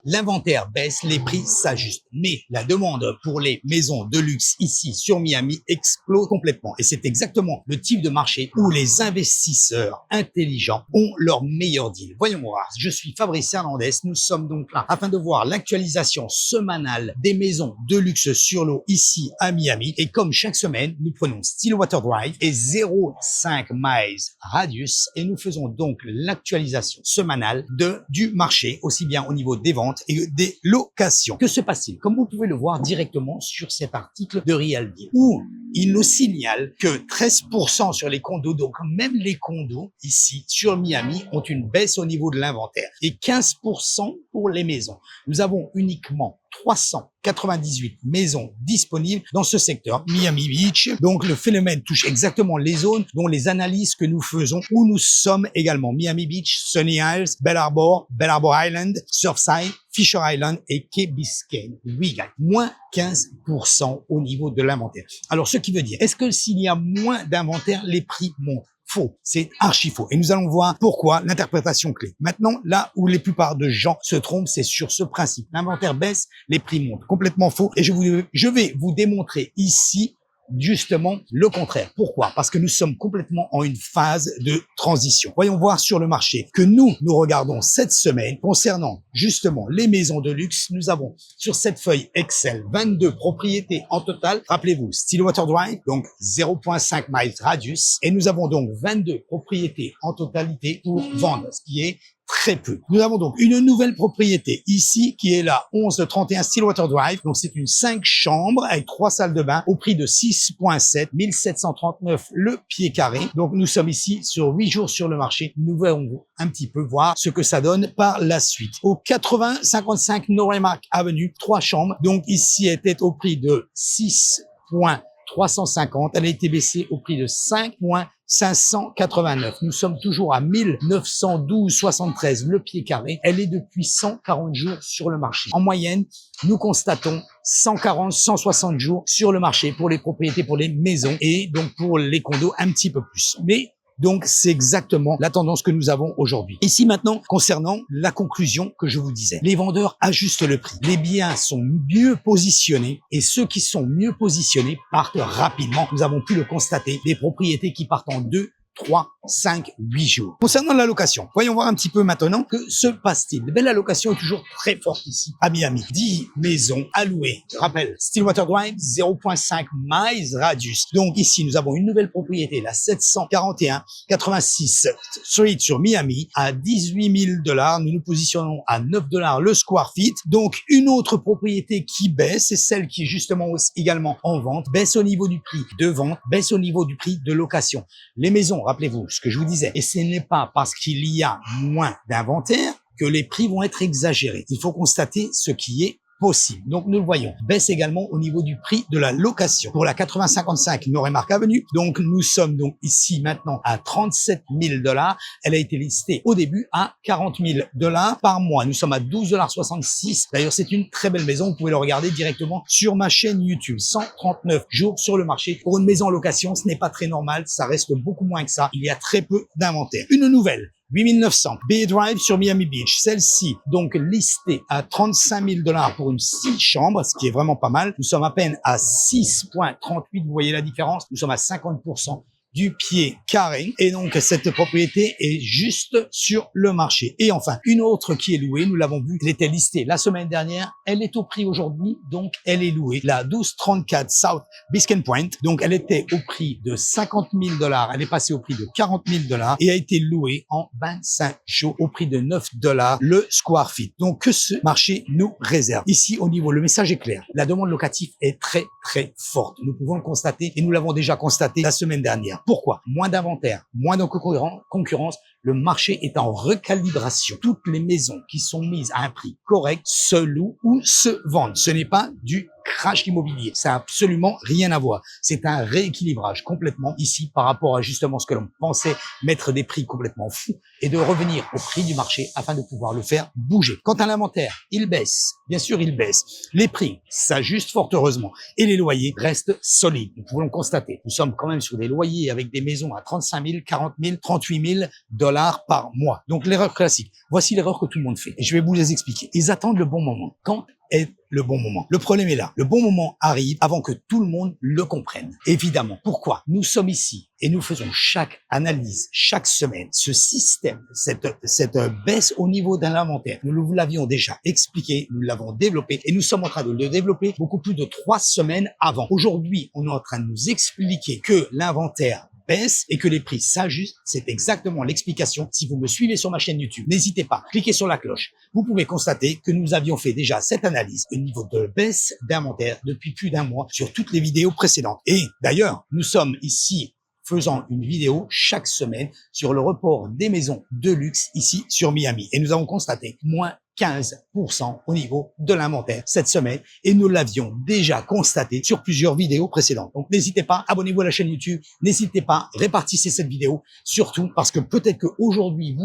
L'inventaire baisse, les prix s'ajustent. Mais la demande pour les maisons de luxe ici sur Miami explose complètement. Et c'est exactement le type de marché où les investisseurs intelligents ont leur meilleur deal. Voyons voir. Je suis Fabrice Hernandez. Nous sommes donc là afin de voir l'actualisation semanale des maisons de luxe sur l'eau ici à Miami. Et comme chaque semaine, nous prenons Stillwater Drive et 0,5 miles radius et nous faisons donc l'actualisation semanale du marché, aussi bien au niveau des ventes et des locations. Que se passe-t-il? Comme vous pouvez le voir directement sur cet article de Real Deal, où il nous signale que 13% sur les condos, donc même les condos ici sur Miami, ont une baisse au niveau de l'inventaire et 15% pour les maisons. Nous avons uniquement 398 maisons disponibles dans ce secteur, Miami Beach. Donc, le phénomène touche exactement les zones dont les analyses que nous faisons, où nous sommes également. Miami Beach, Sunny Isles, Bell Harbor Island, Surfside, Fisher Island et Key Biscayne. Oui, moins 15% au niveau de l'inventaire. Alors, ce qui veut dire, est-ce que s'il y a moins d'inventaire, les prix montent? Faux, c'est archi faux. Et nous allons voir pourquoi, l'interprétation clé. Maintenant, là où la plupart de gens se trompent, c'est sur ce principe. L'inventaire baisse, les prix montent. Complètement faux. Et je vais vous démontrer ici justement le contraire. Pourquoi? Parce que nous sommes complètement en une phase de transition. Voyons voir sur le marché que nous regardons cette semaine concernant justement les maisons de luxe. Nous avons sur cette feuille Excel 22 propriétés en total. Rappelez-vous, Stillwater Drive, donc 0,5 miles radius. Et nous avons donc 22 propriétés en totalité pour vendre, ce qui est très peu. Nous avons donc une nouvelle propriété ici qui est la 1131 Stillwater Drive. Donc c'est une 5 chambres avec 3 salles de bain au prix de 6,7, 1739 le pied carré. Donc nous sommes ici sur 8 jours sur le marché. Nous allons un petit peu voir ce que ça donne par la suite. Au 8055 Norremark Avenue, 3 chambres. Donc ici elle était au prix de 6,350. Elle a été baissée au prix de 5,589. Nous sommes toujours à 1912,73 le pied carré. Elle est depuis 140 jours sur le marché. En moyenne, nous constatons 140, 160 jours sur le marché pour les propriétés, pour les maisons et donc pour les condos un petit peu plus. Mais donc, c'est exactement la tendance que nous avons aujourd'hui. Ici, maintenant, concernant la conclusion que je vous disais. Les vendeurs ajustent le prix. Les biens sont mieux positionnés et ceux qui sont mieux positionnés partent rapidement. Nous avons pu le constater. Des propriétés qui partent en 2, 3, 5, 8 jours. Concernant la location, voyons voir un petit peu maintenant que se passe-t-il. La location est toujours très forte ici à Miami. 10 maisons allouées. Je rappelle, Stillwater Drive, 0,5 miles radius. Donc ici, nous avons une nouvelle propriété, la 741 86 Street sur Miami, à 18 000 $. Nous nous positionnons à 9 $ le square feet. Donc une autre propriété qui baisse, c'est celle qui est justement également en vente, baisse au niveau du prix de vente, baisse au niveau du prix de location. Les maisons, rappelez-vous ce que je vous disais, et ce n'est pas parce qu'il y a moins d'inventaire que les prix vont être exagérés. Il faut constater ce qui est possible. Donc, nous le voyons. Baisse également au niveau du prix de la location. Pour la 8055 Norremark Avenue, donc nous sommes donc ici maintenant à 37 000 $. Elle a été listée au début à 40 000 $ par mois. Nous sommes à 12,66 $. D'ailleurs, c'est une très belle maison. Vous pouvez le regarder directement sur ma chaîne YouTube. 139 jours sur le marché. Pour une maison en location, ce n'est pas très normal. Ça reste beaucoup moins que ça. Il y a très peu d'inventaire. Une nouvelle. 8900 Bay Drive sur Miami Beach. Celle-ci, donc, listée à 35 000 $ pour une 6 chambres, ce qui est vraiment pas mal. Nous sommes à peine à 6,38. Vous voyez la différence? Nous sommes à 50% du pied carré. Et donc, cette propriété est juste sur le marché. Et enfin, une autre qui est louée, nous l'avons vu, elle était listée la semaine dernière. Elle est au prix aujourd'hui, donc elle est louée. La 1234 South Biscayne Point. Donc, elle était au prix de 50 000 $. Elle est passée au prix de 40 000 $ et a été louée en 25 jours au prix de 9 $ le square feet. Donc, que ce marché nous réserve. Ici, au niveau, le message est clair. La demande locative est très, très forte. Nous pouvons le constater et nous l'avons déjà constaté la semaine dernière. Pourquoi? Moins d'inventaire, moins de concurrence, le marché est en recalibration. Toutes les maisons qui sont mises à un prix correct se louent ou se vendent. Ce n'est pas du crash immobilier. Ça n'a absolument rien à voir. C'est un rééquilibrage complètement ici par rapport à justement ce que l'on pensait mettre des prix complètement fous et de revenir au prix du marché afin de pouvoir le faire bouger. Quant à l'inventaire, il baisse. Bien sûr, il baisse. Les prix s'ajustent fort heureusement et les loyers restent solides. Nous pouvons le constater. Nous sommes quand même sur des loyers avec des maisons à 35 000, 40 000, 38 000 $ dollars par mois. Donc l'erreur classique. Voici l'erreur que tout le monde fait. Et je vais vous les expliquer. Ils attendent le bon moment. Quand est le bon moment? Le problème est là. Le bon moment arrive avant que tout le monde le comprenne. Évidemment. Pourquoi? Nous sommes ici et nous faisons chaque analyse, chaque semaine, ce système, cette baisse au niveau d'un inventaire. Nous vous l'avions déjà expliqué, nous l'avons développé et nous sommes en train de le développer beaucoup plus de 3 semaines avant. Aujourd'hui, on est en train de nous expliquer que l'inventaire baisse et que les prix s'ajustent. C'est exactement l'explication. Si vous me suivez sur ma chaîne YouTube, n'hésitez pas, cliquez sur la cloche. Vous pouvez constater que nous avions fait déjà cette analyse au niveau de baisse d'inventaire depuis plus d'un mois sur toutes les vidéos précédentes. Et d'ailleurs, nous sommes ici faisant une vidéo chaque semaine sur le report des maisons de luxe ici sur Miami. Et nous avons constaté moins 15% au niveau de l'inventaire cette semaine et nous l'avions déjà constaté sur plusieurs vidéos précédentes. Donc n'hésitez pas, abonnez-vous à la chaîne YouTube, n'hésitez pas, répartissez cette vidéo, surtout parce que peut-être qu'aujourd'hui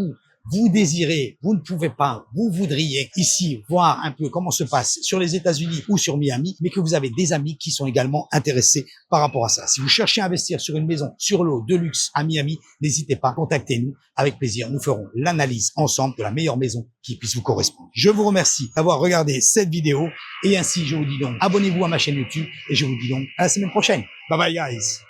vous désirez, vous ne pouvez pas, vous voudriez ici voir un peu comment se passe sur les États-Unis ou sur Miami, mais que vous avez des amis qui sont également intéressés par rapport à ça. Si vous cherchez à investir sur une maison sur l'eau de luxe à Miami, n'hésitez pas, contactez-nous avec plaisir. Nous ferons l'analyse ensemble de la meilleure maison qui puisse vous correspondre. Je vous remercie d'avoir regardé cette vidéo et ainsi je vous dis donc abonnez-vous à ma chaîne YouTube et je vous dis donc à la semaine prochaine. Bye bye guys.